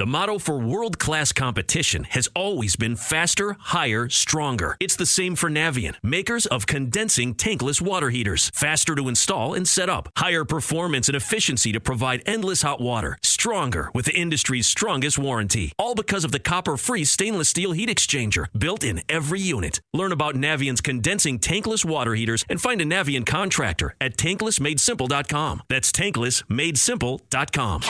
The motto for world-class competition has always been faster, higher, stronger. It's the same for Navien, makers of condensing tankless water heaters. Faster to install and set up. Higher performance and efficiency to provide endless hot water. Stronger with the industry's strongest warranty. All because of the copper-free stainless steel heat exchanger built in every unit. Learn about Navien's condensing tankless water heaters and find a Navien contractor at tanklessmadesimple.com. That's tanklessmadesimple.com.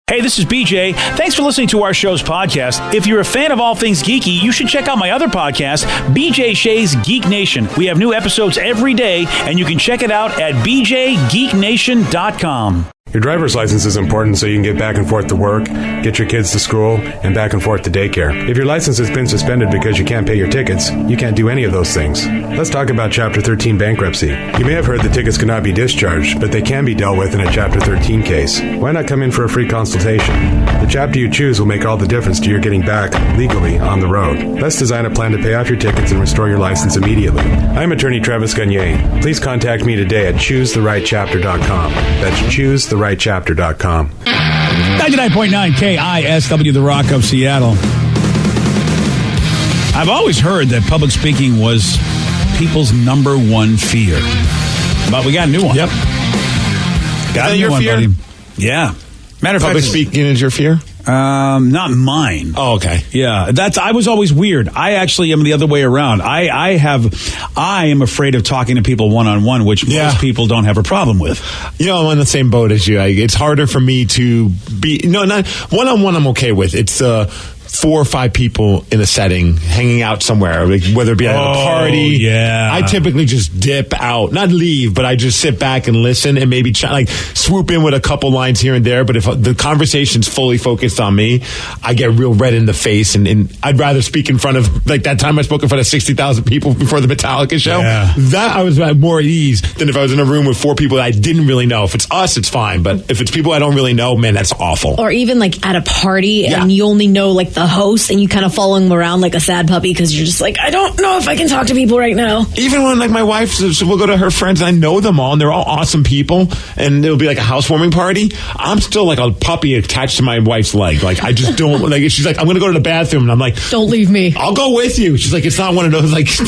Hey, this is BJ. Thanks for listening to our show's podcast. If you're a fan of all things geeky, you should check out my other podcast, BJ Shea's Geek Nation. We have new episodes every day, and you can check it out at bjgeeknation.com. Your driver's license is important so you can get back and forth to work, get your kids to school, and back and forth to daycare. If your license has been suspended because you can't pay your tickets, you can't do any of those things. Let's talk about Chapter 13 bankruptcy. You may have heard the tickets cannot be discharged, but they can be dealt with in a Chapter 13 case. Why not come in for a free consultation? The chapter you choose will make all the difference to your getting back, legally, on the road. Let's design a plan to pay off your tickets and restore your license immediately. I'm attorney Travis Gagne. Please contact me today at ChooseTheRightChapter.com. That's ChooseTheRightChapter.com. 99.9 KISW, The Rock of Seattle. I've always heard that public speaking was people's number one fear. But we got a new one. Yep. Got a new your one, fear? buddy. Yeah. Matter of Public fact, speaking is your fear? not mine. Oh, okay. Yeah, I was always weird. I actually am the other way around. I am afraid of talking to people one-on-one, which most people don't have a problem with. You know, I'm on the same boat as you. It's harder for me to be, not one-on-one I'm okay with. It's 4 or 5 people in a setting, hanging out somewhere, like whether it be at a party. Yeah. I typically just dip out, not leave, but I just sit back and listen and maybe swoop in with a couple lines here and there. But if the conversation's fully focused on me, I get real red in the face, and I'd rather speak in front of, like that time I spoke in front of 60,000 people before the Metallica show. Yeah. That I was more at ease than if I was in a room with 4 people that I didn't really know. If it's us, it's fine. But if it's people I don't really know, man, that's awful. Or even like at a party and you only know like the host and you kind of follow him around like a sad puppy because you're just like, I don't know if I can talk to people right now. Even when like my wife, so we'll go to her friends and I know them all and they're all awesome people and it'll be like a housewarming party. I'm still like a puppy attached to my wife's leg. Like I just don't, like she's like, I'm going to go to the bathroom and I'm like, don't leave me. I'll go with you. She's like, it's not one of those like, you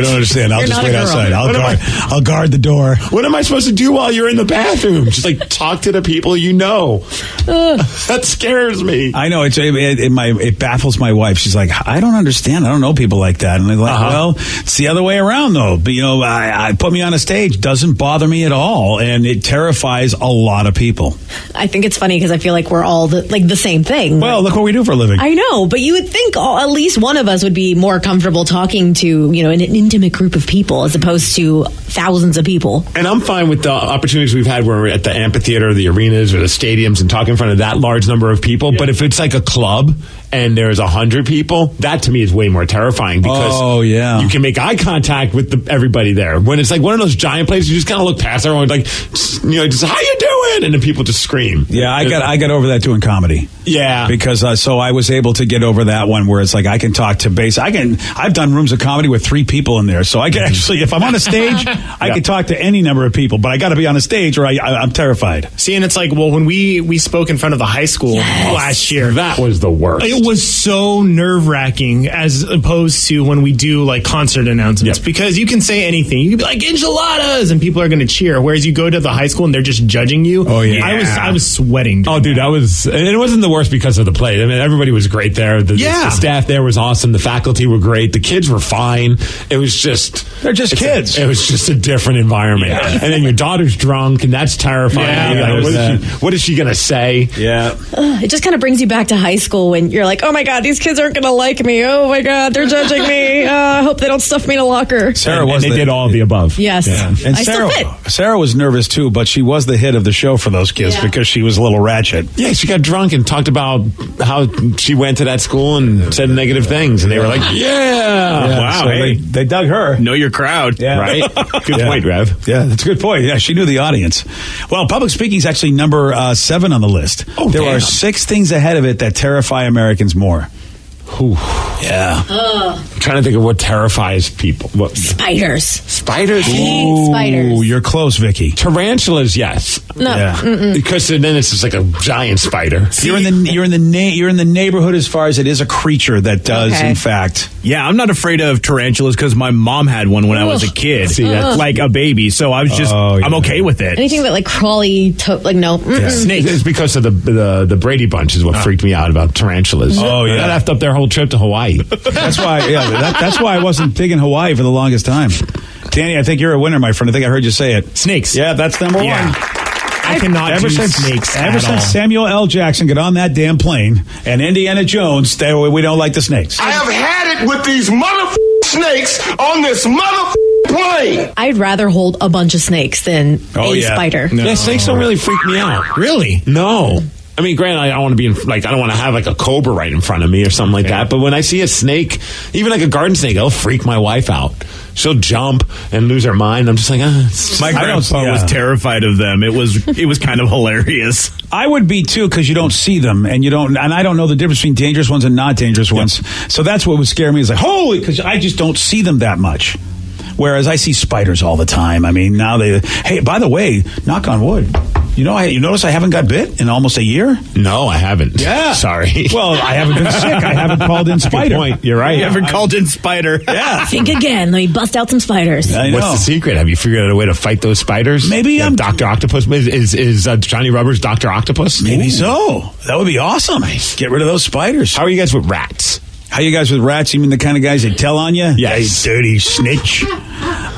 don't understand. I'll just wait outside. I'll guard the door. What am I supposed to do while you're in the bathroom? She's like, talk to the people you know. That scares me. I know it baffles my wife. She's like, I don't understand. I don't know people like that. And I'm like, well, it's the other way around though. But I put me on a stage doesn't bother me at all, and it terrifies a lot of people. I think it's funny because I feel like we're all the same thing. Well, look what we do for a living. I know, but you would think at least one of us would be more comfortable talking to an intimate group of people as opposed to thousands of people. And I'm fine with the opportunities we've had where we're at the amphitheater, the arenas, or the stadiums and talk in front of that large number of people. Yeah. But if it's like a club and there's 100 people, that to me is way more terrifying because you can make eye contact with everybody there. When it's like one of those giant places, you just kind of look past everyone like, just how you doing? And then people just scream. Yeah, I got over that doing comedy. Yeah, because so I was able to get over that one where it's like I can talk to base. I've done rooms of comedy with 3 people in there, so I can actually, if I'm on a stage, I can talk to any number of people. But I got to be on a stage, or I'm terrified. See, and it's like, well, when we spoke in front of the high school last year, that was the worst. It was so nerve-wracking as opposed to when we do like concert announcements because you can say anything. You can be like enchiladas and people are going to cheer. Whereas you go to the high school and they're just judging you. Oh yeah, I was sweating. Oh dude, and it wasn't the worst because of the play. I mean, everybody was great there. The staff there was awesome. The faculty were great. The kids were fine. It was just they're just kids. It was just a different environment. Yeah. And then your daughter's drunk, and that's terrifying. Yeah, what is she going to say? Yeah, it just kind of brings you back to high school when you're like, oh my God, these kids aren't going to like me. Oh my God, they're judging me. I hope they don't stuff me in a locker. Sarah they did all of the above. Yes. Yeah. And Sarah was nervous too, but she was the hit of the show for those kids because she was a little ratchet. Yeah, she got drunk and talked about how she went to that school and said negative things, and they were like, wow, so they dug her. Know your crowd. Yeah. Right? Good point, Rev. Yeah, that's a good point. Yeah, she knew the audience. Well, public speaking is actually number 7 on the list. Oh, there are 6 things ahead of it that terrify Americans more. Ooh. Yeah. I'm trying to think of what terrifies people. What? Spiders. Spiders? Spiders. Ooh, you're close, Vicky. Tarantulas, yes. No. Yeah. Because then it's just like a giant spider. You're in the neighborhood as far as it is a creature that does, in fact. Yeah, I'm not afraid of tarantulas because my mom had one when I was a kid. See, that's like a baby, so I was just, I'm okay with it. Anything that like crawly, no. Yeah. Snakes. It's because of the Brady Bunch is what freaked me out about tarantulas. Oh, yeah. That effed up their whole trip to Hawaii. That's why. Yeah, that's why I wasn't digging Hawaii for the longest time. Danny, I think you're a winner, my friend. I think I heard you say it. Snakes. Yeah, that's number one. I cannot do snakes Ever since Samuel L. Jackson got on that damn plane and Indiana Jones, we don't like the snakes. I have had it with these snakes on this plane. I'd rather hold a bunch of snakes than a spider. Yeah, snakes don't really freak me out. Really? No. I mean, granted, I don't want to be I don't want to have like a cobra right in front of me or something like that. But when I see a snake, even like a garden snake, it'll freak my wife out. She'll jump and lose her mind. I'm just like, my grandpa was terrified of them. It was kind of hilarious. I would be too, because you don't see them and I don't know the difference between dangerous ones and not dangerous ones. So that's what would scare me, is like, holy, because I just don't see them that much. Whereas I see spiders all the time. I mean, now hey, by the way, knock on wood. You notice I haven't got bit in almost a year? No, I haven't. Yeah. Sorry. Well, I haven't been sick. I haven't called in spider. Good point. You're right. You haven't called in spider. Yeah. Think again. Let me bust out some spiders. I know. What's the secret? Have you figured out a way to fight those spiders? Maybe I'm Dr. Octopus. Is Johnny Rubber's Dr. Octopus? Maybe so. That would be awesome. Get rid of those spiders. How are you guys with rats? How you guys with rats? You mean the kind of guys that tell on you? Yes. Hey, dirty snitch.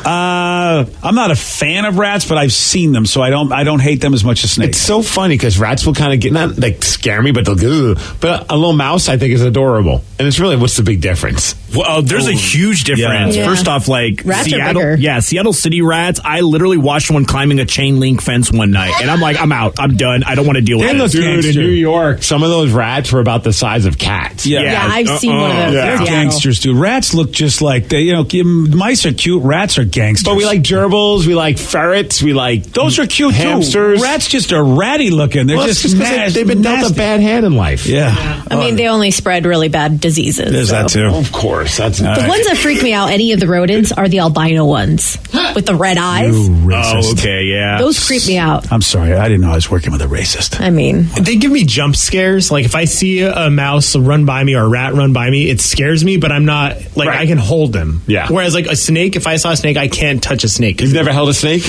I'm not a fan of rats, but I've seen them, so I don't hate them as much as snakes. It's so funny because rats will kind of get, not like scare me, but they'll go. But a little mouse, I think, is adorable. And it's really, what's the big difference? Well, there's a huge difference. Yeah. First off, like Rats are Seattle, bigger. Seattle City rats. I literally watched one climbing a chain link fence one night, and I'm like, I'm out. I'm done. I don't want to deal with They it. look Dude, gangster. in New York, some of those rats were about the size of cats. Yeah, I've seen one of those. They're in Seattle. gangsters, dude. Rats look just like mice are cute. Rats are gangsters. But we like gerbils, we like ferrets, we like those are cute hamsters. too. Rats just are ratty looking. They're Well, it's just 'cause they've been dealt a nasty. bad hand in life. Yeah. I mean, they only spread really bad diseases. There's that too. Of course, that's The ones that freak me out, any of the rodents, are the albino ones with the red eyes. You racist. Oh, okay, yeah. Those creep me out. I'm sorry. I didn't know I was working with a racist. I mean, They give me jump scares. Like if I see a mouse run by me or a rat run by me, it scares me, but I'm not like I can hold them. Yeah. Whereas like a snake, if I saw a snake, I can't touch a snake. You've never held a snake?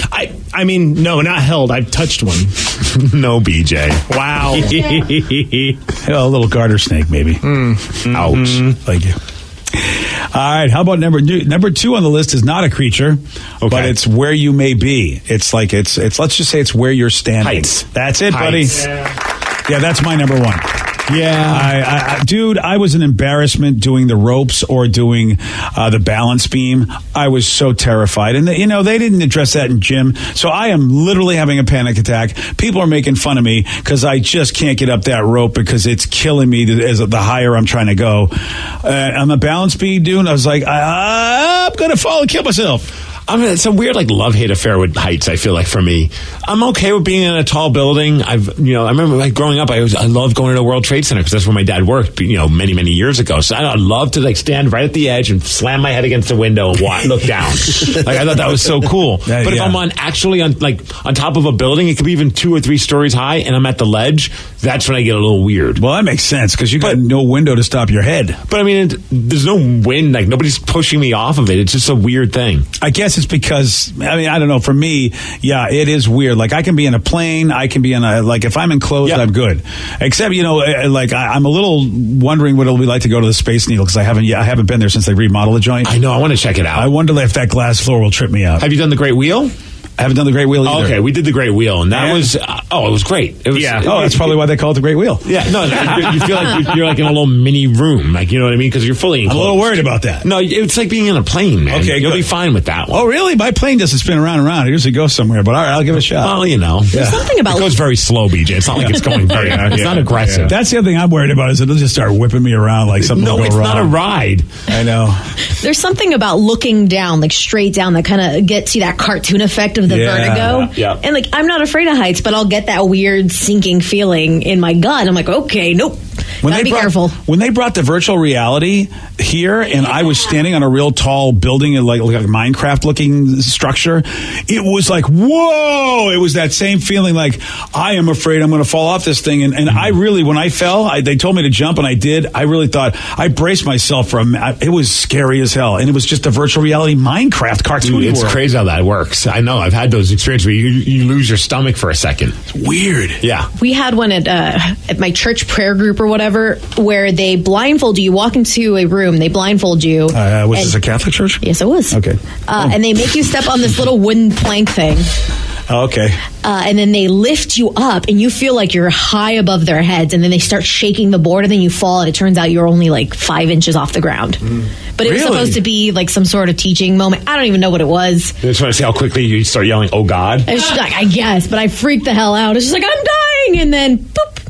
I mean, no, not held. I've touched one. No, BJ. Wow. A little garter snake, maybe. Ouch. Thank you. All right. How about number two on the list is not a creature, but it's where you may be. It's like it's. Let's just say it's where you're standing. Heights. That's it, Heights. buddy. Yeah, that's my number one. Yeah, dude, I was an embarrassment doing the ropes or doing the balance beam. I was so terrified. And, they didn't address that in gym. So I am literally having a panic attack. People are making fun of me because I just can't get up that rope because it's killing me as the higher I'm trying to go. On the balance beam, dude, I was like, I'm going to fall and kill myself. I mean, it's a weird, love-hate affair with heights, I feel like, for me. I'm okay with being in a tall building. I remember, growing up, I loved going to the World Trade Center because that's where my dad worked, many, many years ago. So I love to, stand right at the edge and slam my head against the window and look down. I thought that was so cool. But if I'm on top of a building, it could be even 2 or 3 stories high, and I'm at the ledge, that's when I get a little weird. Well, that makes sense because you got no window to stop your head. But, I mean, there's no wind. Nobody's pushing me off of it. It's just a weird thing. I guess it's because, I don't know, for me, it is weird. I can be in a plane, I can be in if I'm enclosed, I'm good. Except, I'm a little wondering what it'll be like to go to the Space Needle because I haven't been there since they remodeled the joint. I know, I want to check it out. I wonder if that glass floor will trip me out. Have you done the Great Wheel? I haven't done the Great Wheel either. Okay, we did the Great Wheel, and that was, it was great. It was, that's probably why they call it the Great Wheel. Yeah, no, you feel like you're in a little mini room, you know what I mean? Because you're fully enclosed. I'm a little worried about that. No, it's like being in a plane, man. Okay, you'll be fine with that one. Oh, really? My plane doesn't spin around and around. It usually goes somewhere, but all right, I'll give it a shot. Well, there's something about it goes very slow, BJ. It's not like it's going very. It's not aggressive. That's the other thing I'm worried about is it'll just start whipping me around like something will go it's wrong. not a ride. I know. There's something about looking down, straight down, that kind of gets you that cartoon effect of the vertigo. Yeah. And I'm not afraid of heights, but I'll get that weird sinking feeling in my gut. I'm like, okay, nope. Gotta be careful. When they brought the virtual reality here, and I was standing on a real tall building, like a Minecraft-looking structure, it was like, whoa! It was that same feeling like, I am afraid I'm going to fall off this thing. And I really, when I fell, they told me to jump, and I did. I really thought, I braced myself for it was scary as hell. And it was just a virtual reality Minecraft cartoon. Dude, it's crazy how that works. I know. I've had those experiences where you lose your stomach for a second. It's weird. Yeah. We had one at my church prayer group or whatever, where they blindfold you. You walk into a room, they blindfold you. Was this a Catholic church? Yes, it was. Okay. And they make you step on this little wooden plank thing. Okay. And then they lift you up, and you feel like you're high above their heads, and then they start shaking the board, and then you fall, and it turns out you're only like 5 inches off the ground. But it was supposed to be like some sort of teaching moment. I don't even know what it was. I just want to see how quickly you start yelling, "Oh God!" It's just like, I guess, but I freaked the hell out. It's just like, I'm dying, and then boop,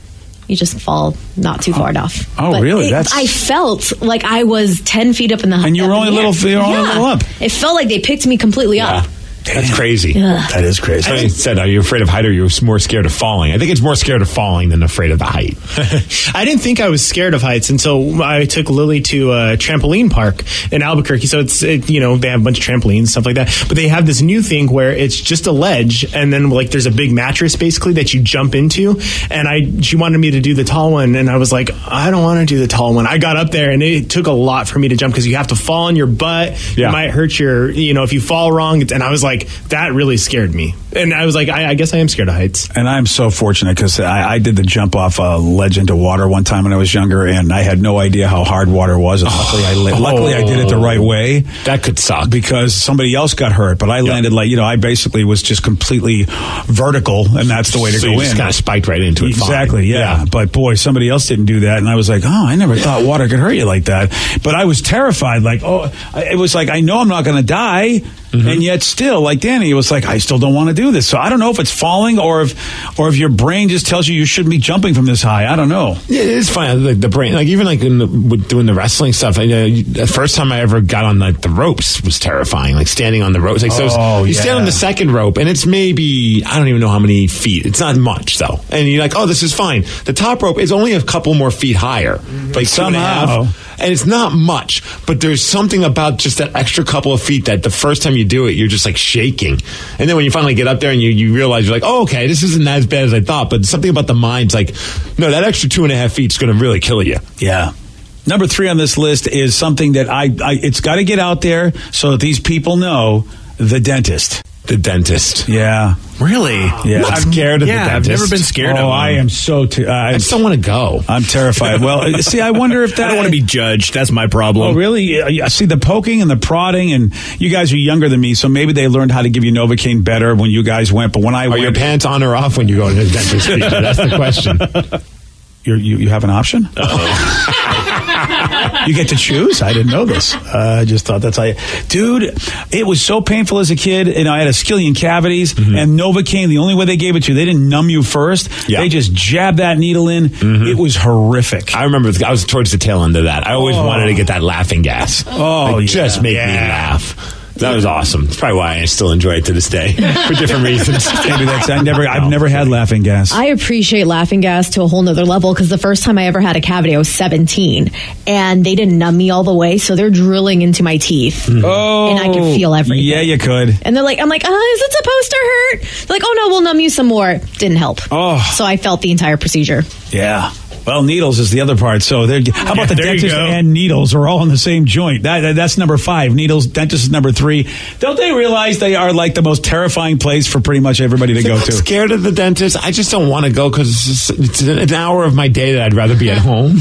you just fall not too far off. Oh, but really? I felt like I was 10 feet up in the and you were only a little up. It felt like they picked me completely up. That's crazy. That is crazy. Somebody said, are you afraid of height, or are you more scared of falling? I think it's more scared of falling than afraid of the height. I didn't think I was scared of heights until I took Lily to a trampoline park in Albuquerque. So they have a bunch of trampolines, stuff like that. But they have this new thing where it's just a ledge, and then like there's a big mattress basically that you jump into. And she wanted me to do the tall one, and I was like, I don't want to do the tall one. I got up there, and it took a lot for me to jump because you have to fall on your butt. Yeah. You might hurt if you fall wrong. And I was like, that really scared me. And I was like, I guess I am scared of heights. And I'm so fortunate because I did the jump off a ledge into water one time when I was younger, and I had no idea how hard water was. And luckily I did it the right way. That could suck. Because somebody else got hurt, but I landed I basically was just completely vertical, and that's the way to go in. Just kind of spiked right into it. Exactly, yeah. But boy, somebody else didn't do that, and I was like, I never thought water could hurt you like that. But I was terrified. It was like, I know I'm not going to die. Mm-hmm. And yet still, like Danny, it was like, I still don't want to do this. So I don't know if it's falling or if your brain just tells you shouldn't be jumping from this high. I don't know. Yeah, it is fine. Like the brain, even with doing the wrestling stuff, the first time I ever got on the ropes was terrifying. Like standing on the ropes. You stand on the second rope, and it's maybe, I don't even know how many feet. It's not much though. And you're like, this is fine. The top rope is only a couple more feet higher. Like somehow. And it's not much, but there's something about just that extra couple of feet that the first time you do it, you're just like shaking. And then when you finally get up there and you realize, you're like, okay, this isn't as bad as I thought. But something about the mind's like, no, that extra 2.5 feet is going to really kill you. Yeah. Number 3 on this list is something that it's got to get out there so that these people know: the dentist. The dentist. Yeah. Really? Yeah. I'm scared of the dentist. I've never been scared of him. I am so... I just don't want to go. I'm terrified. Well, see, I wonder if that... I don't want to be judged. That's my problem. Oh, really? See, the poking and the prodding, and you guys are younger than me, so maybe they learned how to give you Novocaine better when you guys went, but when I went... Are your pants on or off when you go to the dentist? That's the question. You have an option? You get to choose? I didn't know this. I just thought that's how you... Dude, it was so painful as a kid, and I had a skillion cavities, and Novocaine, the only way they gave it to you, they didn't numb you first. Yeah. They just jabbed that needle in. It was horrific. I remember I was towards the tail end of that. I always wanted to get that laughing gas. Just make me laugh. That was awesome. That's probably why I still enjoy it to this day for different reasons. Maybe I've never had laughing gas. I appreciate laughing gas to a whole nother level because the first time I ever had a cavity, I was 17, and they didn't numb me all the way, so they're drilling into my teeth, and I could feel everything. Yeah, you could. And I'm like, is it supposed to hurt? They're like, no, we'll numb you some more. Didn't help. So I felt the entire procedure. Yeah. Well, needles is the other part. So how about the dentist and needles are all in the same joint? That's number 5. Needles, dentist is number 3. Don't they realize they are like the most terrifying place for pretty much everybody to go to? I'm scared of the dentist. I just don't want to go because it's an hour of my day that I'd rather be at home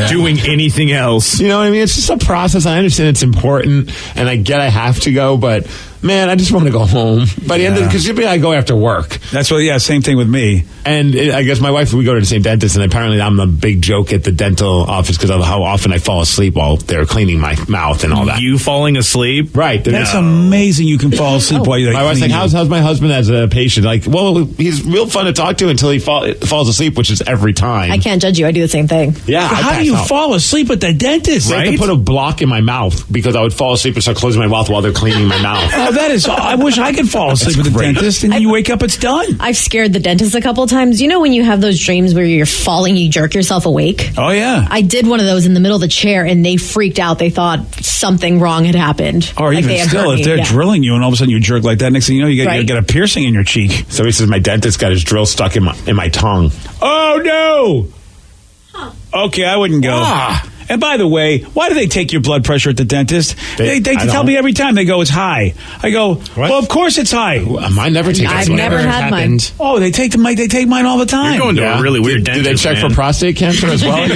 doing anything else. You know what I mean? It's just a process. I understand it's important, and I get I have to go, but... Man, I just want to go home. By the end of because I go after work. That's what. Same thing with me. And I guess my wife, we go to the same dentist, and apparently I'm a big joke at the dental office because of how often I fall asleep while they're cleaning my mouth and all that. You falling asleep? Right. That's amazing. You can fall asleep while you're. My wife's like, how's my husband as a patient? Like, well, he's real fun to talk to until he falls asleep, which is every time. I can't judge you. I do the same thing. Yeah. How do you fall asleep at the dentist? Right? I had to put a block in my mouth because I would fall asleep and start closing my mouth while they're cleaning my mouth. that is. I wish I could fall asleep at the dentist, and then you wake up, it's done. I've scared the dentist a couple of times. You know when you have those dreams where you're falling, you jerk yourself awake? Oh, yeah. I did one of those in the middle of the chair, and they freaked out. They thought something wrong had happened. Or like even still, if they're drilling you, and all of a sudden you jerk like that, next thing you know, you get a piercing in your cheek. Somebody says my dentist got his drill stuck in my tongue. Oh, no! Huh. Okay, I wouldn't go. And by the way, why do they take your blood pressure at the dentist? They tell me every time. They go, it's high. I go, well, of course it's high. Mine never takes. I've never had mine. Oh, they take mine all the time. You're going to a really weird dentist. Do they check for prostate cancer as well?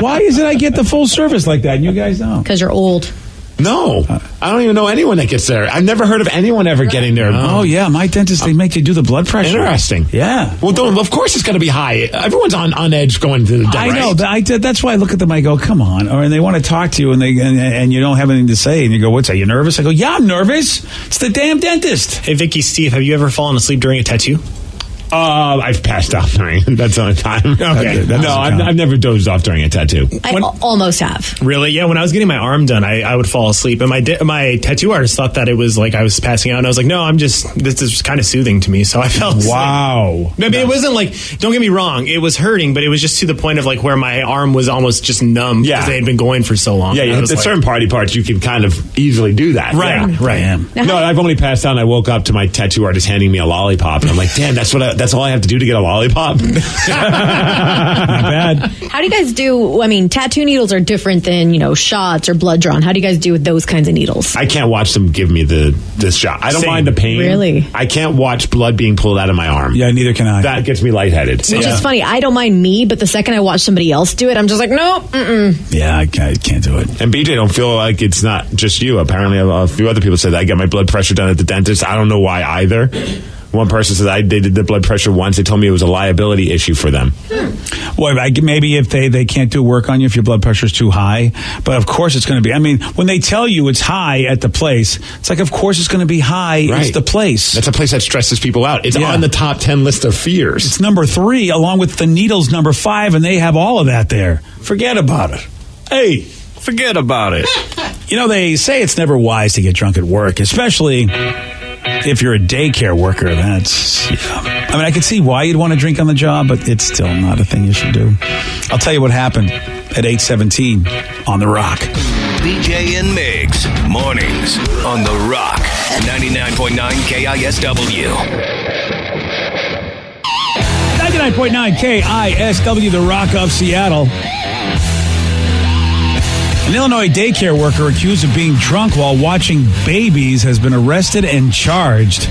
Why is it I get the full service like that and you guys don't? Because you're old. No, I don't even know anyone that gets there. I've never heard of anyone ever getting there. Oh, yeah, my dentist, they make you do the blood pressure. Interesting. Yeah. Well, of course it's going to be high. Everyone's on edge going to the dentist. I know. That's why I look at them, I go, come on. And they want to talk to you, and you don't have anything to say. And you go, what's that, you nervous? I go, yeah, I'm nervous. It's the damn dentist. Hey, Vicky, Steve, have you ever fallen asleep during a tattoo? I've passed out during. That's the only time. Okay. I've never dozed off during a tattoo. I almost have. Really? Yeah, when I was getting my arm done, I would fall asleep. And my tattoo artist thought that it was like I was passing out. And I was like, no, this is kind of soothing to me. So I fell asleep. Wow. I mean, it wasn't like, don't get me wrong, it was hurting, but it was just to the point of like where my arm was almost just numb because they had been going for so long. Yeah, you hit the certain parts, you can kind of easily do that. Right, yeah. right. No, I've only passed out and I woke up to my tattoo artist handing me a lollipop. And I'm like, damn, that's all I have to do to get a lollipop. Not bad. How do you guys do? I mean, tattoo needles are different than shots or blood drawn. How do you guys do with those kinds of needles? I can't watch them give me this shot. I don't mind the pain. Really? I can't watch blood being pulled out of my arm. Yeah, neither can I. That gets me lightheaded. Which is funny. I don't mind me, but the second I watch somebody else do it, I'm just like, nope. Yeah, I can't do it. And BJ don't feel like it's not just you. Apparently, a few other people said that I got my blood pressure done at the dentist. I don't know why either. One person said they did the blood pressure once. They told me it was a liability issue for them. Well, maybe if they can't do work on you if your blood pressure is too high. But of course it's going to be. I mean, when they tell you it's high at the place, it's like, of course it's going to be high. Right. It's the place. That's a place that stresses people out. It's on the top 10 list of fears. It's number 3, along with the needles, number 5, and they have all of that there. Forget about it. Hey, forget about it. They say it's never wise to get drunk at work, especially if you're a daycare worker. I mean, I can see why you'd want to drink on the job, but it's still not a thing you should do. I'll tell you what happened at 8:17 on The Rock. BJ and Migs, mornings on The Rock, 99.9 KISW. 99.9 KISW, The Rock of Seattle. An Illinois daycare worker accused of being drunk while watching babies has been arrested and charged.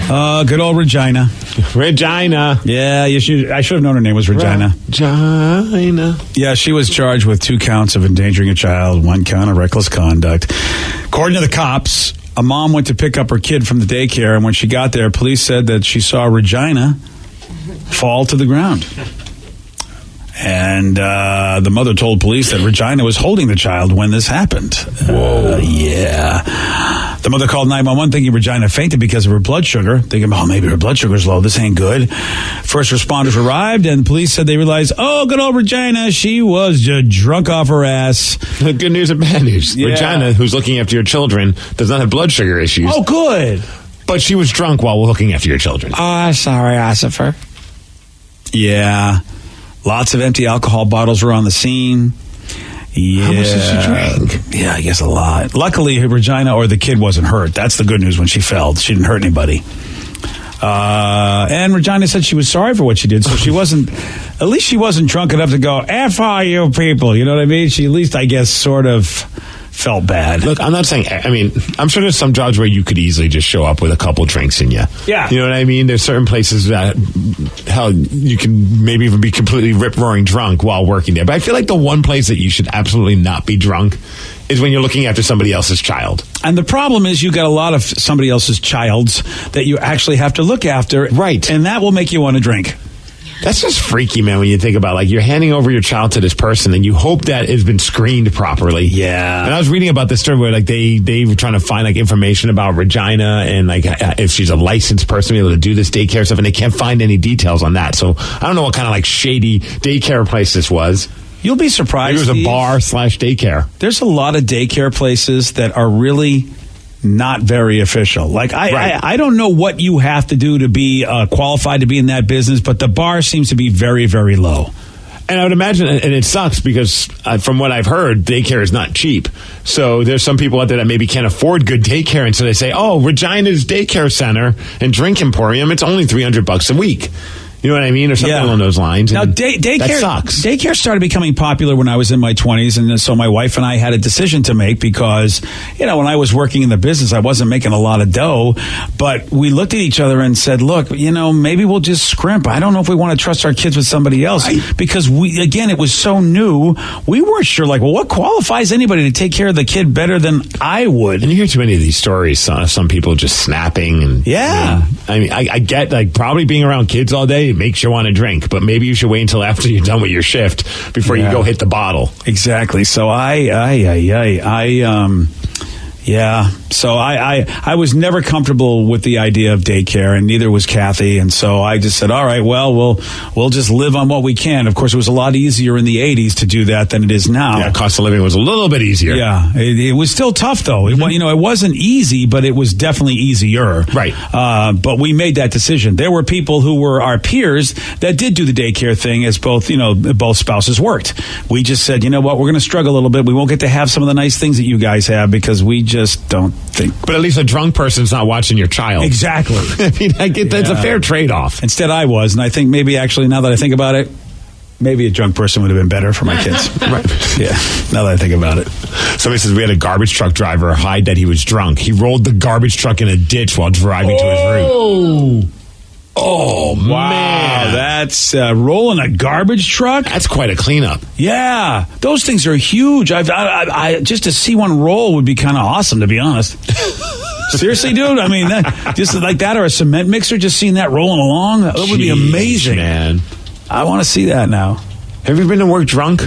Good old Regina. Regina. Yeah, I should have known her name was Regina. Regina. Yeah, she was charged with 2 counts of endangering a child, 1 count of reckless conduct. According to the cops, a mom went to pick up her kid from the daycare, and when she got there, police said that she saw Regina fall to the ground. And the mother told police that Regina was holding the child when this happened. Whoa. Yeah. The mother called 911 thinking Regina fainted because of her blood sugar, thinking, maybe her blood sugar's low. This ain't good. First responders arrived, and police said they realized, good old Regina, she was just drunk off her ass. Good news and bad news. Yeah. Regina, who's looking after your children, does not have blood sugar issues. Oh, good. But she was drunk while looking after your children. Sorry, Ossifer. Yeah. Lots of empty alcohol bottles were on the scene. Yeah. How much did she drink? Yeah, I guess a lot. Luckily, Regina or the kid wasn't hurt. That's the good news when she fell. She didn't hurt anybody. And Regina said she was sorry for what she did, so she wasn't, at least she wasn't drunk enough to go, F all you people, you know what I mean? She at least, I guess, sort of felt bad. Look, I'm not saying, I'm sure there's some jobs where you could easily just show up with a couple drinks in you. Yeah. You know what I mean? There's certain places that, hell, you can maybe even be completely rip-roaring drunk while working there. But I feel like the one place that you should absolutely not be drunk is when you're looking after somebody else's child. And the problem is you got a lot of somebody else's childs that you actually have to look after. Right. And that will make you want to drink. That's just freaky, man, when you think about, like, you're handing over your child to this person and you hope that it's been screened properly. Yeah. And I was reading about this story where, like, they were trying to find, like, information about Regina and, like, if she's a licensed person to be able to do this daycare stuff, and they can't find any details on that. So I don't know what kind of, like, shady daycare place this was. You'll be surprised. Maybe it was a bar/daycare. There's a lot of daycare places that are really not very official. Like, I don't know what you have to do to be qualified to be in that business, but the bar seems to be very, very low. And I would imagine, and it sucks because from what I've heard, daycare is not cheap. So there's some people out there that maybe can't afford good daycare, and so they say, "Oh, Regina's Daycare Center and Drink Emporium, it's only $300 a week." You know what I mean? Or something along those lines. Now, and daycare that sucks. Daycare started becoming popular when I was in my 20s, and so my wife and I had a decision to make because, when I was working in the business, I wasn't making a lot of dough, but we looked at each other and said, look, maybe we'll just scrimp. I don't know if we want to trust our kids with somebody else because it was so new. We weren't sure, what qualifies anybody to take care of the kid better than I would? And you hear too many of these stories, some people just snapping. And I get, probably being around kids all day, it makes you want to drink, but maybe you should wait until after you're done with your shift before you go hit the bottle. Exactly. So So I was never comfortable with the idea of daycare, and neither was Kathy. And so I just said, all right, well, we'll just live on what we can. Of course, it was a lot easier in the 80s to do that than it is now. Yeah, cost of living was a little bit easier. Yeah, it was still tough, though. It wasn't easy, but it was definitely easier. Right. But we made that decision. There were people who were our peers that did do the daycare thing as both spouses worked. We just said, you know what, we're going to struggle a little bit. We won't get to have some of the nice things that you guys have because we just don't think. But at least a drunk person's not watching your child. Exactly. I mean, I get that's a fair trade-off. Instead, I was, and I think maybe actually now that I think about it, maybe a drunk person would have been better for my kids. Right. Yeah, now that I think about it. Somebody says we had a garbage truck driver hide that he was drunk. He rolled the garbage truck in a ditch while driving to his route. Oh, wow. Man. That's rolling a garbage truck? That's quite a cleanup. Yeah. Those things are huge. I just to see one roll would be kind of awesome, to be honest. Seriously, dude? I mean, just like that or a cement mixer, just seeing that rolling along, that would be amazing. Man. I want to see that now. Have you been to work drunk?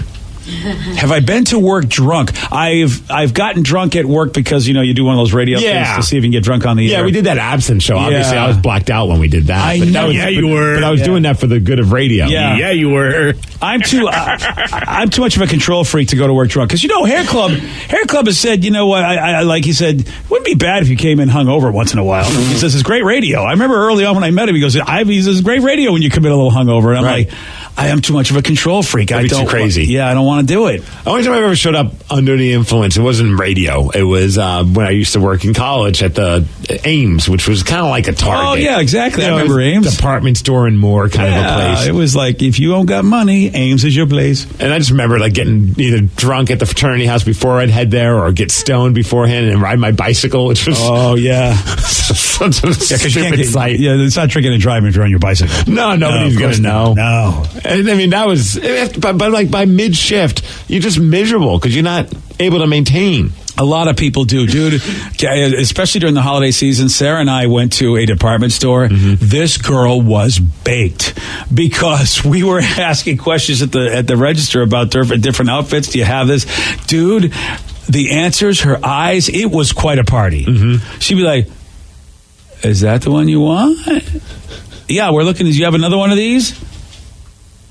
Have I been to work drunk? I've gotten drunk at work because, you do one of those radio things to see if you can get drunk on the air. Yeah, we did that absent show. Obviously, I was blacked out when we did that. You were. But I was doing that for the good of radio. Yeah, you were. I'm too much of a control freak to go to work drunk. Because, Hair Club has said, like he said, it wouldn't be bad if you came in hungover once in a while. He says, it's great radio. I remember early on when I met him, he goes, he says, it's great radio when you come in a little hungover. And I'm like, I am too much of a control freak. That'd be too crazy. I don't want to do it. The only time I've ever showed up under the influence, it wasn't radio. It was when I used to work in college at the Ames, which was kind of like a Target. Oh, yeah, exactly. I remember Ames. Department store and more kind of a place. It was like, if you don't got money, Ames is your place. And I just remember getting either drunk at the fraternity house before I'd head there or get stoned beforehand and ride my bicycle, which was... Oh, yeah. such a stupid sight. Yeah, it's not drinking and driving if you're on your bicycle. No, nobody's going to know. No. And I mean, that was... But by mid-shift, you're just miserable because you're not able to maintain. A lot of people do, dude. Especially during the holiday season. Sarah and I went to a department store. Mm-hmm. This girl was baked because we were asking questions at the register about different outfits. Do you have this? Dude, the answers, her eyes, it was quite a party. Mm-hmm. She'd be like, is that the one you want? Yeah, we're looking. Do you have another one of these?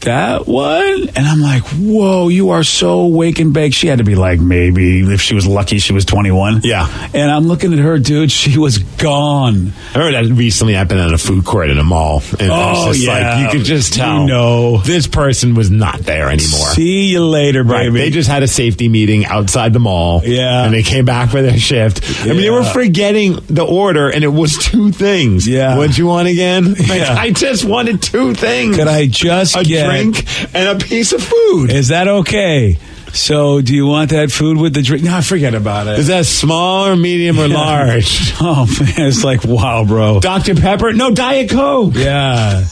That one? And I'm like, whoa, you are so wake and bake. She had to be like, maybe, if she was lucky, she was 21. Yeah. And I'm looking at her, dude, she was gone. I heard that recently happened at a food court in a mall. And it was just like, you could just tell this person was not there anymore. See you later, baby. Right. They just had a safety meeting outside the mall. Yeah. And they came back for their shift. Yeah. I mean, they were forgetting the order, and it was two things. Yeah. What'd you want again? Yeah. I just wanted two things. Could I just get drink and a piece of food? Is that okay? So, do you want that food with the drink? No, forget about it. Is that small or medium or large? Oh, man, it's like, wow, bro. Dr. Pepper? No, Diet Coke. Yeah.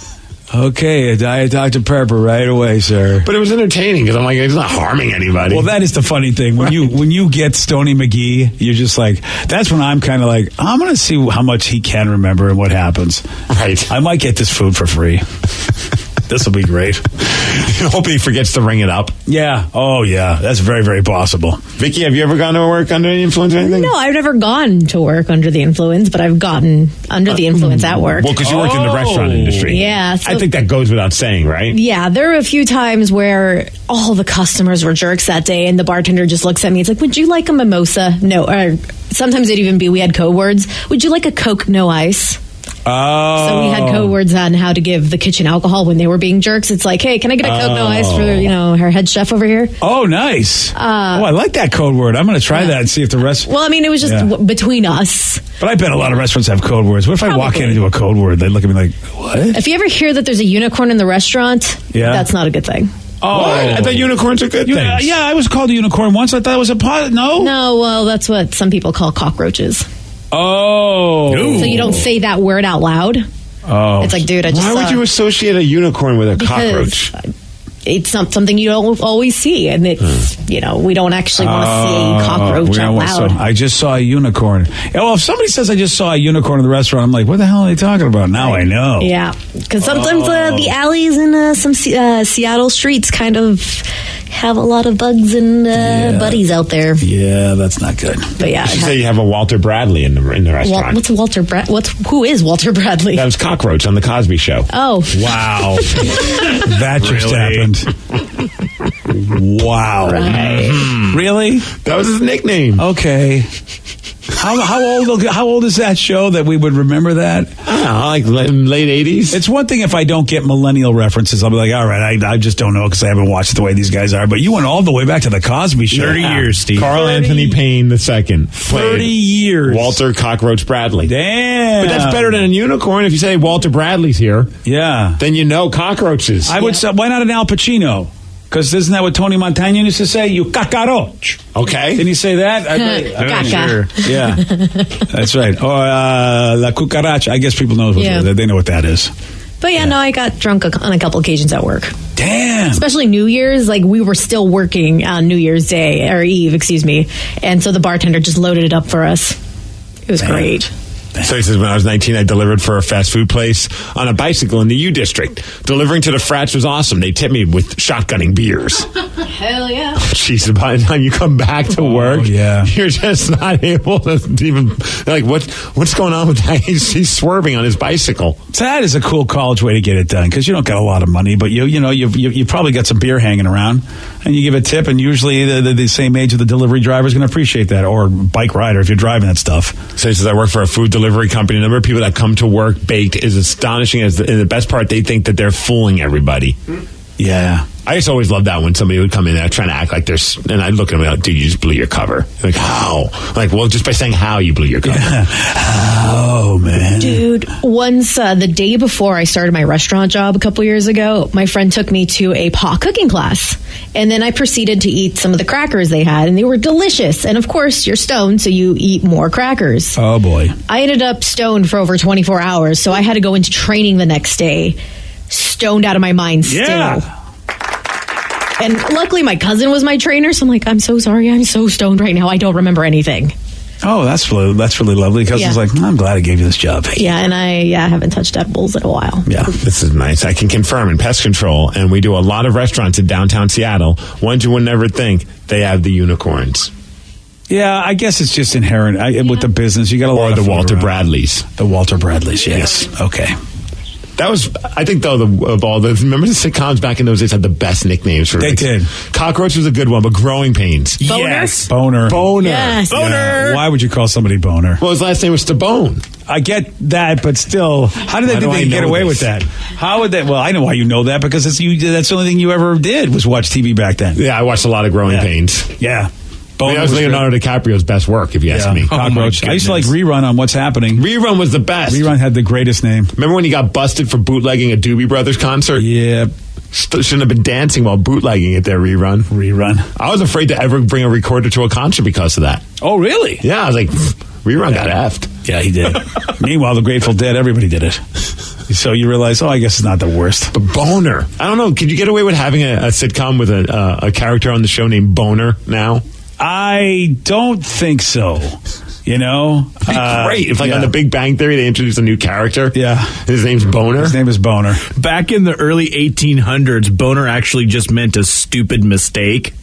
Okay, a Diet Dr. Pepper right away, sir. But it was entertaining because I'm like, it's not harming anybody. Well, that is the funny thing. When you get Stoney McGee, you're just like, that's when I'm kind of like, I'm going to see how much he can remember and what happens. Right. I might get this food for free. This will be great. Hope he forgets to ring it up. Yeah. Oh, yeah. That's very, very possible. Vicky, have you ever gone to work under the influence or anything? No, I've never gone to work under the influence, but I've gotten under the influence at work. Well, because you work in the restaurant industry. Yeah. I think that goes without saying, right? Yeah, there were a few times where all the customers were jerks that day, and the bartender just looks at me. It's like, would you like a mimosa? No. Or sometimes it'd even be, we had code words. Would you like a Coke, no ice? Oh. So we had code words on how to give the kitchen alcohol when they were being jerks. It's like, hey, can I get a Coke, no ice for, our head chef over here? Oh, nice. I like that code word. I'm going to try that and see if the rest... Well, I mean, it was just between us. But I bet a lot of restaurants have code words. What if I walk in and do a code word? They look at me like, what? If you ever hear that there's a unicorn in the restaurant, that's not a good thing. Oh, what? I thought unicorns are good things. Yeah, I was called a unicorn once. I thought it was a pot. No? No, well, that's what some people call cockroaches. Oh. So you don't say that word out loud. Oh. It's like, dude, I just Why would you associate a unicorn with a cockroach? It's not something you don't always see, and it's, we don't actually want to see a cockroach out loud. I just saw a unicorn. Well, if somebody says I just saw a unicorn in the restaurant, I'm like, what the hell are they talking about? Now I know. Yeah, because sometimes the alleys in some Seattle streets kind of have a lot of bugs and buddies out there. Yeah, that's not good. But yeah, You should say you have a Walter Bradley in the restaurant. What's Walter who is Walter Bradley? That was Cockroach on the Cosby Show. Oh, wow, that just happened. Wow, right. Really? That was his nickname. Okay. How old is that show that we would remember that? I don't know, like late 80s. It's one thing if I don't get millennial references. I'll be like, all right, I just don't know because I haven't watched it the way these guys are. But you went all the way back to the Cosby Show. 30 years, Steve. Carl 30, Anthony Payne II. 30 years. Walter Cockroach Bradley. Damn. But that's better than a unicorn. If you say Walter Bradley's here, Yeah. then you know cockroaches. I would say, why not an Al Pacino? Because isn't that what Tony Montana used to say? You cockroach. Okay. Didn't he say that? Caca. Yeah. That's right. Or La Cucaracha. I guess people know they know what that is. But no, I got drunk on a couple occasions at work. Damn. Especially New Year's, like we were still working on New Year's Day, or Eve, excuse me. And so the bartender just loaded it up for us. It was great. So he says, when I was 19, I delivered for a fast food place on a bicycle in the U District. Delivering to the frats was awesome. They tipped me with shotgunning beers. Hell yeah. Jeez, by the time you come back to work, you're just not able to even, like, what's going on with that? He's swerving on his bicycle. That is a cool college way to get it done because you don't got a lot of money, but you probably got some beer hanging around, and you give a tip, and usually the same age of the delivery driver is going to appreciate that, or bike rider if you're driving that stuff. So he says, I work for a food delivery company. The number of people that come to work baked is astonishing. And the best part, they think that they're fooling everybody. Yeah. I just always loved that when somebody would come in there trying to act like there's, and I'd look at them like, dude, you just blew your cover. Like, how? Like, well, just by saying how you blew your cover. Oh, man. Dude, once the day before I started my restaurant job a couple years ago, my friend took me to a pot cooking class. And then I proceeded to eat some of the crackers they had, and they were delicious. And of course, you're stoned, so you eat more crackers. Oh, boy. I ended up stoned for over 24 hours, so I had to go into training the next day, stoned out of my mind still. Yeah. And luckily, my cousin was my trainer, so I'm like, I'm so sorry, I'm so stoned right now, I don't remember anything. Oh, that's really lovely. Because it's like, I'm glad I gave you this job. Yeah, and I haven't touched edibles in a while. Yeah. This is nice. I can confirm in pest control, and we do a lot of restaurants in downtown Seattle, ones you would never think they have the unicorns. Yeah, I guess it's just inherent with the business. You got a lot of the food Walter around. Bradleys. The Walter Bradleys, yes. Yeah. Okay. That was, I think, though, of all the, remember the sitcoms back in those days had the best nicknames for They did. Cockroach was a good one, but Growing Pains. Boner? Yes. Boner. Yes. Yeah. Boner. Why would you call somebody Boner? Well, his last name was Stabone. I get that, but still, how did they get away with that? How would they? Well, I know why you know that because that's the only thing you ever did was watch TV back then. Yeah, I watched a lot of Growing Pains. Yeah. That was Leonardo DiCaprio's best work, if you ask me. Cockroach. I used to like Rerun on What's Happening. Rerun was the best. Rerun had the greatest name. Remember when he got busted for bootlegging a Doobie Brothers concert? Yeah. Shouldn't have been dancing while bootlegging it there, Rerun. I was afraid to ever bring a recorder to a concert because of that. Oh, really? Yeah, I was like, Rerun got effed. Yeah, he did. Meanwhile, the Grateful Dead, everybody did it. So you realize, I guess it's not the worst. But Boner. I don't know. Could you get away with having a sitcom with a character on the show named Boner now? I don't think so. You know? Great. If on the Big Bang Theory, they introduce a new character. Yeah. His name's Boner. His name is Boner. Back in the early 1800s, boner actually just meant a stupid mistake.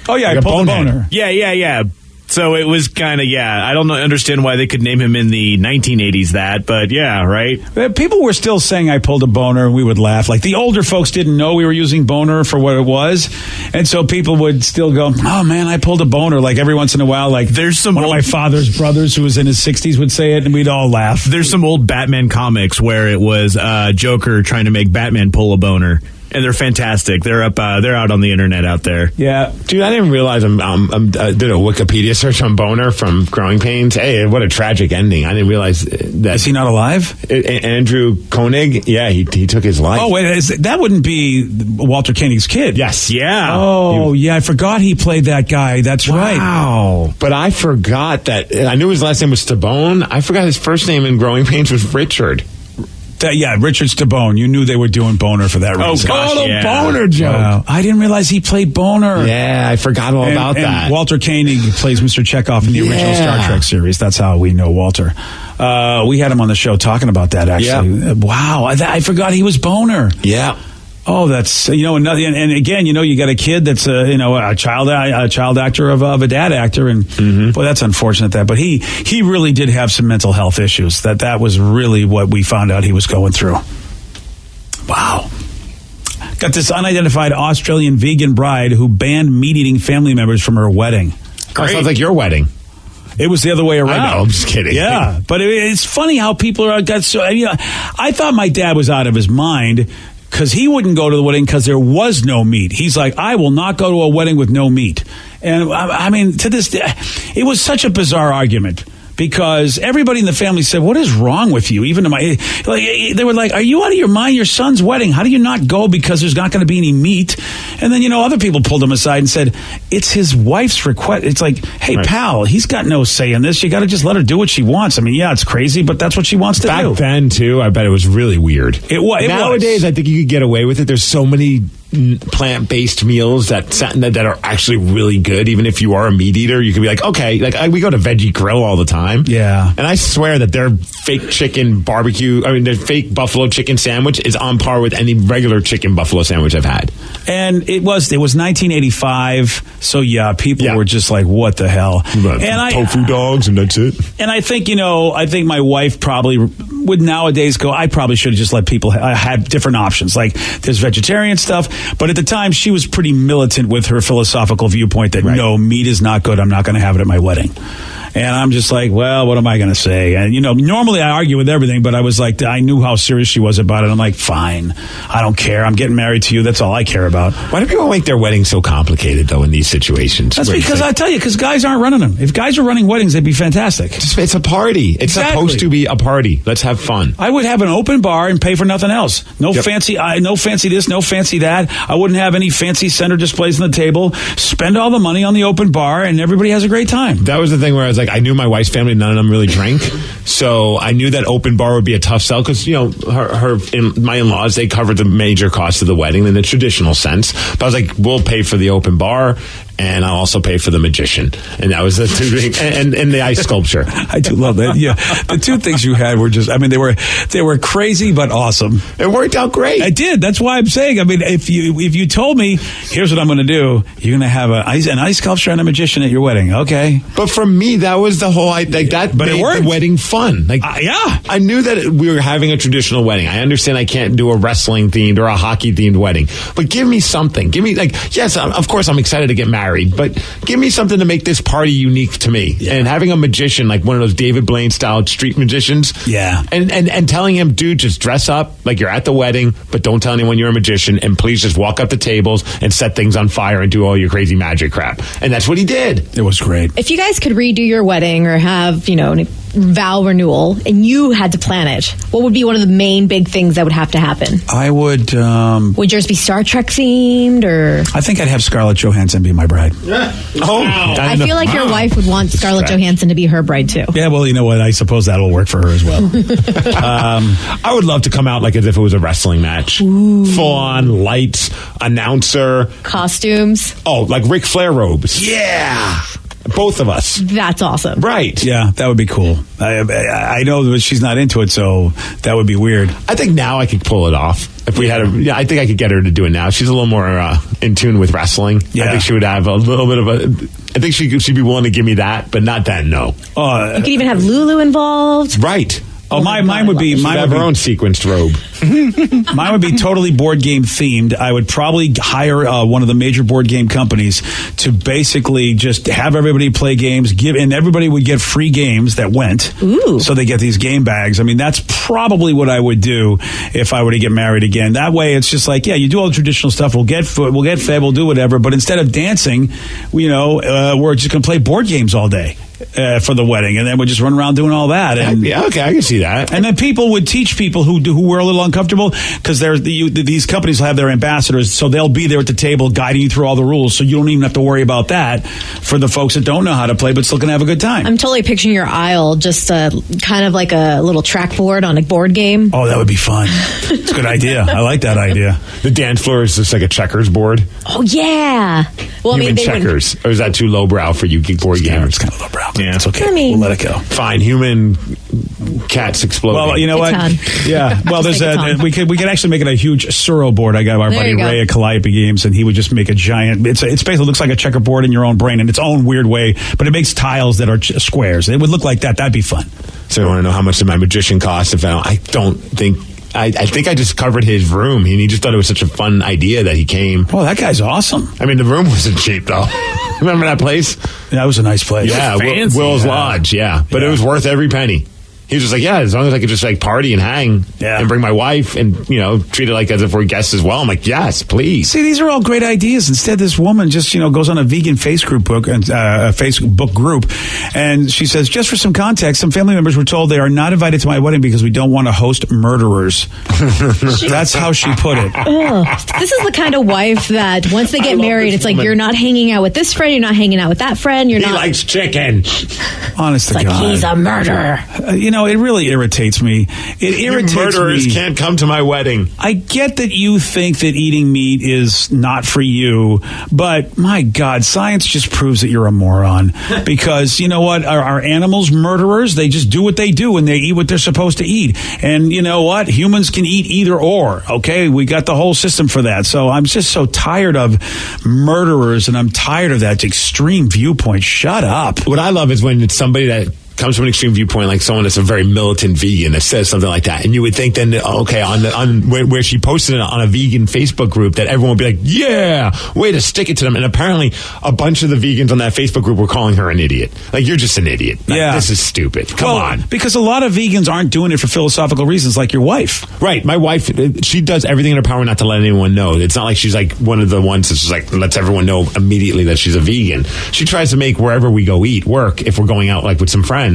Oh, yeah, I pulled a boner. Yeah. So it was kind of, I don't understand why they could name him in the 1980s that, but yeah, right? People were still saying I pulled a boner, and we would laugh. Like, the older folks didn't know we were using boner for what it was, and so people would still go, oh, man, I pulled a boner. Like, every once in a while, like, there's one of my father's brothers who was in his 60s would say it, and we'd all laugh. There's some old Batman comics where it was Joker trying to make Batman pull a boner. And they're fantastic. They're up. They're out on the internet out there. Yeah, dude. I didn't realize I did a Wikipedia search on Boner from Growing Pains. Hey, what a tragic ending! I didn't realize that. Is he not alive? Andrew Koenig. Yeah, he took his life. Oh wait, that wouldn't be Walter Koenig's kid. Yes. Yeah. Oh yeah, I forgot he played that guy. That's right. Wow. But I forgot that. I knew his last name was Stabone. I forgot his first name in Growing Pains was Richard. Richard Stabone. You knew they were doing Boner for that reason. Boner joke. Wow. I didn't realize he played Boner. Yeah, I forgot all about that. And Walter Koenig plays Mr. Chekhov in the original Star Trek series. That's how we know Walter. We had him on the show talking about that, actually. Yeah. Wow, I forgot he was Boner. Yeah. Oh, that's, another, and again, you got a kid that's a child actor of a dad actor, and boy, that's unfortunate but he really did have some mental health issues. That was really what we found out he was going through. Wow. Got this unidentified Australian vegan bride who banned meat-eating family members from her wedding. Great. Sounds like your wedding. It was the other way around. I know, I'm just kidding. Yeah, but it's funny how people got so. I thought my dad was out of his mind, because he wouldn't go to the wedding because there was no meat. He's like, I will not go to a wedding with no meat. And I mean, to this day, it was such a bizarre argument, because everybody in the family said, what is wrong with you? Even to they were like, are you out of your mind? Your son's wedding. How do you not go because there's not going to be any meat? And then, other people pulled him aside and said, it's his wife's request. It's like, hey, pal, he's got no say in this. You got to just let her do what she wants. I mean, yeah, it's crazy, but that's what she wants to do. Back then, too, I bet it was really weird. Nowadays, I think you could get away with it. There's so many plant-based meals that are actually really good. Even if you are a meat eater, you can be like, okay, we go to Veggie Grill all the time. Yeah. And I swear that their fake chicken barbecue, their fake buffalo chicken sandwich is on par with any regular chicken buffalo sandwich I've had. And it was 1985, so yeah, people were just like, what the hell? And tofu dogs, and that's it. And I think, I think my wife probably would nowadays go, I probably should have just let people have different options. Like, there's vegetarian stuff. But at the time, she was pretty militant with her philosophical viewpoint that no, meat is not good. I'm not going to have it at my wedding. And I'm just like, well, what am I going to say? And, normally I argue with everything, but I was like, I knew how serious she was about it. I'm like, fine. I don't care. I'm getting married to you. That's all I care about. Why do people make their weddings so complicated, though, in these situations? That's because I tell you, because guys aren't running them. If guys were running weddings, they'd be fantastic. It's a party. It's supposed to be a party. Let's have fun. I would have an open bar and pay for nothing else. No fancy this, no fancy that. I wouldn't have any fancy center displays on the table. Spend all the money on the open bar, and everybody has a great time. That was the thing where I was like, I knew my wife's family, none of them really drank. So I knew that open bar would be a tough sell because, my in-laws, they covered the major cost of the wedding in the traditional sense. But I was like, we'll pay for the open bar, and I'll also pay for the magician. And that was the two things. And the ice sculpture. I do love that. Yeah. The two things you had were just, they were crazy but awesome. It worked out great. It did. That's why I'm saying, if you told me, here's what I'm going to do, you're going to have an ice sculpture and a magician at your wedding. Okay. But for me, that was the whole, but made the wedding fun. Yeah. I knew that we were having a traditional wedding. I understand I can't do a wrestling themed or a hockey themed wedding, but give me something. Give me yes, of course I'm excited to get married, but give me something to make this party unique to me. Yeah. And having a magician, like one of those David Blaine style street magicians. Yeah. And telling him, dude, just dress up like you're at the wedding, but don't tell anyone you're a magician, and please just walk up the tables and set things on fire and do all your crazy magic crap. And that's what he did. It was great. If you guys could redo your wedding or have, vow renewal, and you had to plan it, what would be one of the main big things that would have to happen? I would... would yours be Star Trek themed, or... I think I'd have Scarlett Johansson be my bride. I feel like your wife would want Scarlett Johansson to be her bride, too. Yeah, well, you know what? I suppose that'll work for her as well. I would love to come out like as if it was a wrestling match. Ooh. Full on lights, announcer. Costumes. Oh, like Ric Flair robes. Yeah. Both of us. That's awesome. Right. Yeah, that would be cool. I know that she's not into it, so that would be weird. I think now I could pull it off. If we had I think I could get her to do it now. She's a little more in tune with wrestling. Yeah. I think she would have a little bit of I think she'd be willing to give me that, but not then, no. You could even have Lulu involved. Right. Oh, mine would be her own sequenced robe. Mine would be totally board game themed. I would probably hire one of the major board game companies to basically just have everybody play games, and everybody would get free games that went. Ooh. So they get these game bags. I mean, that's probably what I would do if I were to get married again. That way, it's just like, yeah, you do all the traditional stuff. We'll get fed, we'll do whatever. But instead of dancing, we're just going to play board games all day. For the wedding, and then we'd just run around doing all that. And, yeah, okay, I can see that. And then people would teach people who were a little uncomfortable, because these companies will have their ambassadors, so they'll be there at the table guiding you through all the rules, so you don't even have to worry about that for the folks that don't know how to play but still can have a good time. I'm totally picturing your aisle just kind of like a little track board on a board game. Oh, that would be fun. It's a good idea. I like that idea. The dance floor is just like a checkers board. Oh, yeah. Well, I mean, checkers. Or is that too lowbrow for you board gamers? It's kind of lowbrow. Yeah, it's okay. I mean, we'll let it go. Fine, human cats exploding. Well, you know what? Yeah. Well, we could actually make it a huge Suro board. I got our buddy Ray at Calliope Games, and he would just make a giant. It's basically looks like a checkerboard in your own brain in its own weird way, but it makes tiles that are squares. It would look like that. That'd be fun. So I want to know how much did my magician cost? I think I just covered his room, and he just thought it was such a fun idea that he came. Oh, that guy's awesome. I mean, the room wasn't cheap, though. Remember that place? That was a nice place. Yeah, Will's Lodge, yeah. But it was worth every penny. He was just like, yeah, as long as I could just like party and hang and bring my wife and, treat it like as if we're guests as well. I'm like, yes, please. See, these are all great ideas. Instead, this woman just, goes on a vegan Facebook group, and she says, just for some context, some family members were told they are not invited to my wedding because we don't want to host murderers. That's how she put it. This is the kind of wife that once they get married, it's like, you're not hanging out with this friend, you're not hanging out with that friend, He likes chicken. Honest to God. Like, he's a murderer. It really irritates me. It irritates me. Murderers can't come to my wedding. I get that you think that eating meat is not for you, but my God, science just proves that you're a moron. Because you know what? Are animals murderers? They just do what they do and they eat what they're supposed to eat. And you know what? Humans can eat either or. Okay, we got the whole system for that. So I'm just so tired of murderers, and I'm tired of that extreme viewpoint. Shut up. What I love is when it's somebody that comes from an extreme viewpoint, like someone that's a very militant vegan that says something like that, and you would think then, okay, where she posted it on a vegan Facebook group, that everyone would be like, yeah, way to stick it to them. And apparently, a bunch of the vegans on that Facebook group were calling her an idiot. Like, you're just an idiot. Like, this is stupid. Come on. Because a lot of vegans aren't doing it for philosophical reasons, like your wife. Right. My wife, she does everything in her power not to let anyone know. It's not like she's like one of the ones that's just like lets everyone know immediately that she's a vegan. She tries to make wherever we go eat work if we're going out like with some friends,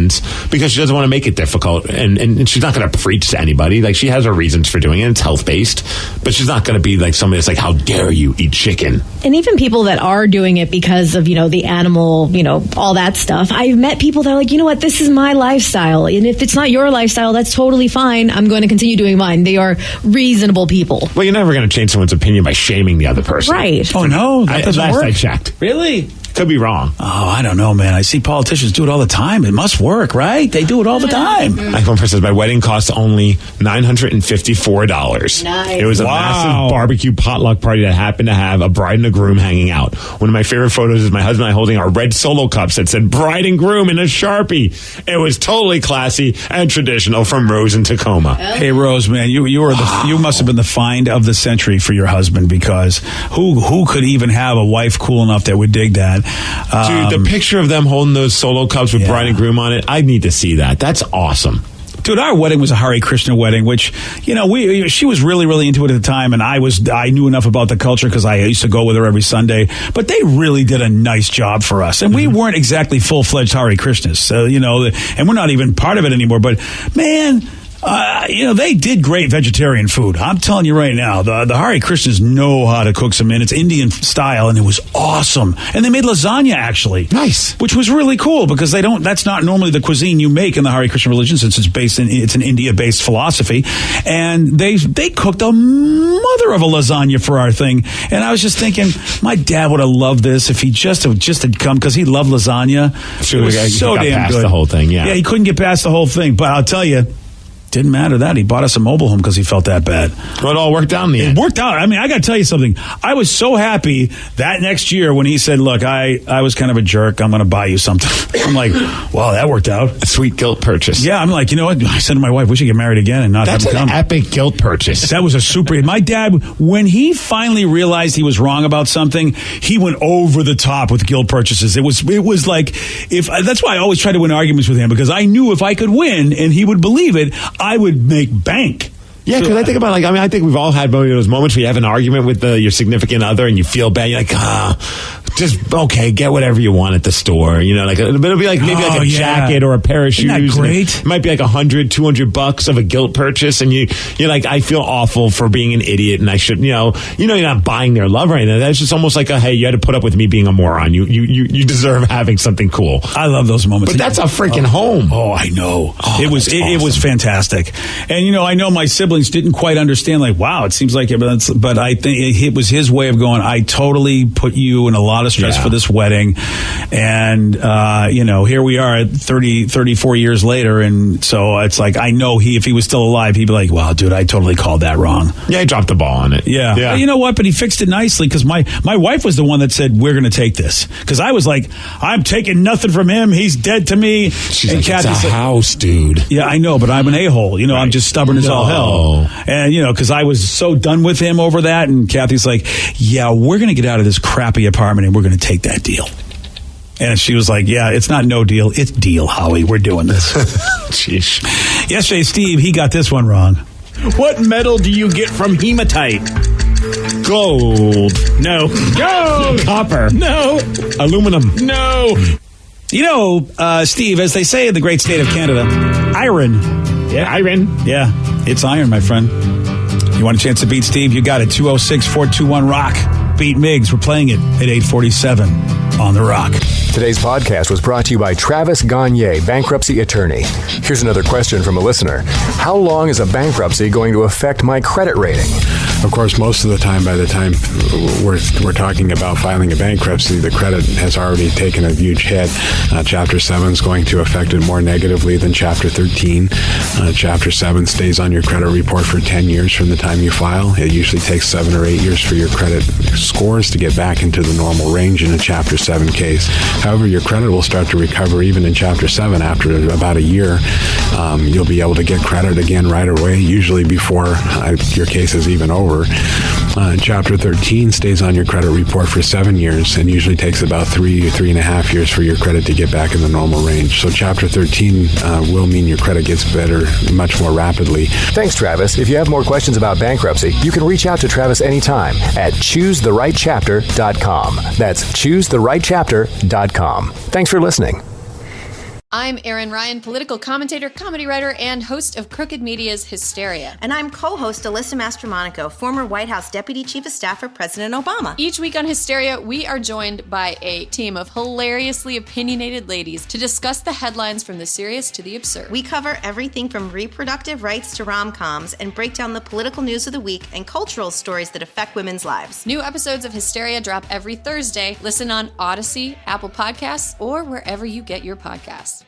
because she doesn't want to make it difficult, and she's not going to preach to anybody. Like, she has her reasons for doing it. It's health based, but she's not going to be like somebody that's like, how dare you eat chicken? And even people that are doing it because of the animal, all that stuff. I've met people that are like, you know what, this is my lifestyle, and if it's not your lifestyle, that's totally fine. I'm going to continue doing mine. They are reasonable people. Well, you're never going to change someone's opinion by shaming the other person, right? Oh no, that doesn't work. Last I checked, really. Could be wrong. Oh, I don't know, man. I see politicians do it all the time. It must work, right? They do it all the time. My phone says my wedding cost only $954. Nice. It was a massive barbecue potluck party that happened to have a bride and a groom hanging out. One of my favorite photos is my husband and I holding our red Solo cups that said bride and groom in a Sharpie. It was totally classy and traditional from Rose in Tacoma. Hey, Rose, man, you were you must have been the find of the century for your husband, because who could even have a wife cool enough that would dig that? Dude, the picture of them holding those Solo cups with bride and groom on it, I need to see that. That's awesome. Dude, our wedding was a Hare Krishna wedding, which, she was really, really into it at the time, and I knew enough about the culture because I used to go with her every Sunday. But they really did a nice job for us, and we weren't exactly full-fledged Hare Krishnas, so, and we're not even part of it anymore. But man, They did great vegetarian food. I'm telling you right now, the Hare Krishnas know how to cook some, and it's Indian style, and it was awesome. And they made lasagna, actually. Nice. Which was really cool, because that's not normally the cuisine you make in the Hare Krishna religion, since it's an India-based philosophy. And they cooked a mother of a lasagna for our thing. And I was just thinking, my dad would have loved this if he just had come, because he loved lasagna. Sure, it was so damn good. The whole thing, yeah. Yeah, he couldn't get past the whole thing. But I'll tell you, didn't matter that. He bought us a mobile home because he felt that bad. Well, it all worked out in the end. It worked out. I mean, I got to tell you something. I was so happy that next year when he said, look, I was kind of a jerk. I'm going to buy you something. I'm like, wow, that worked out. A sweet guilt purchase. Yeah, I'm like, you know what? I said to my wife, we should get married again and not have him come. That's an epic guilt purchase. That was a super... My dad, when he finally realized he was wrong about something, he went over the top with guilt purchases. It was like... That's why I always try to win arguments with him, because I knew if I could win and he would believe it, I would make bank. Yeah, because I think about I think we've all had those moments where you have an argument with your significant other and you feel bad. You're like, just get whatever you want at the store. But it'll be like maybe like a jacket or a pair of shoes. Isn't that great? It might be like $100, $200 of a guilt purchase, and you're like, I feel awful for being an idiot, and I should, you're not buying their love right now. That's just almost like hey, you had to put up with me being a moron. You deserve having something cool. I love those moments. But that's a freaking home. Oh, I know. It was fantastic. And I know my siblings didn't quite understand. Like, wow, it seems like it, but I think it was his way of going, I totally put you in a lot of stress for this wedding, and here we are 34 years later, and so it's like, I know if he was still alive, he'd be like, wow, dude, I totally called that wrong. Yeah, he dropped the ball on it. Yeah. But you know what? But he fixed it nicely, because my wife was the one that said, we're going to take this, because I was like, I'm taking nothing from him. He's dead to me. She's like, it's a house, dude. Yeah, I know, but I'm an a-hole. Right. I'm just stubborn as all hell. And, because I was so done with him over that, and Kathy's like, yeah, we're going to get out of this crappy apartment and we're going to take that deal. And she was like, yeah, it's not no deal. It's deal, Howie. We're doing this. Jeez. Yesterday, Steve, he got this one wrong. What metal do you get from hematite? Gold. No. Gold. Copper. No. Aluminum. No. Steve, as they say in the great state of Canada, iron. Yeah, iron. Yeah, it's iron, my friend. You want a chance to beat Steve? You got it. 206-421-ROCK. Beat Miggs. We're playing it at 8:47 on The Rock. Today's podcast was brought to you by Travis Gagne, bankruptcy attorney. Here's another question from a listener. How long is a bankruptcy going to affect my credit rating? Of course, most of the time, by the time we're talking about filing a bankruptcy, the credit has already taken a huge hit. Chapter 7 is going to affect it more negatively than Chapter 13. Chapter 7 stays on your credit report for 10 years from the time you file. It usually takes 7 or 8 years for your credit scores to get back into the normal range in a Chapter 7 case. However, your credit will start to recover even in Chapter 7 after about a year. You'll be able to get credit again right away, usually before your case is even over. Chapter 13 stays on your credit report for 7 years and usually takes about 3.5 years for your credit to get back in the normal range. So Chapter 13 will mean your credit gets better much more rapidly. Thanks, Travis. If you have more questions about bankruptcy, you can reach out to Travis anytime at choosetherightchapter.com. That's choosetherightchapter.com. Thanks for listening. I'm Erin Ryan, political commentator, comedy writer, and host of Crooked Media's Hysteria. And I'm co-host Alyssa Mastromonaco, former White House Deputy Chief of Staff for President Obama. Each week on Hysteria, we are joined by a team of hilariously opinionated ladies to discuss the headlines from the serious to the absurd. We cover everything from reproductive rights to rom-coms and break down the political news of the week and cultural stories that affect women's lives. New episodes of Hysteria drop every Thursday. Listen on Odyssey, Apple Podcasts, or wherever you get your podcasts.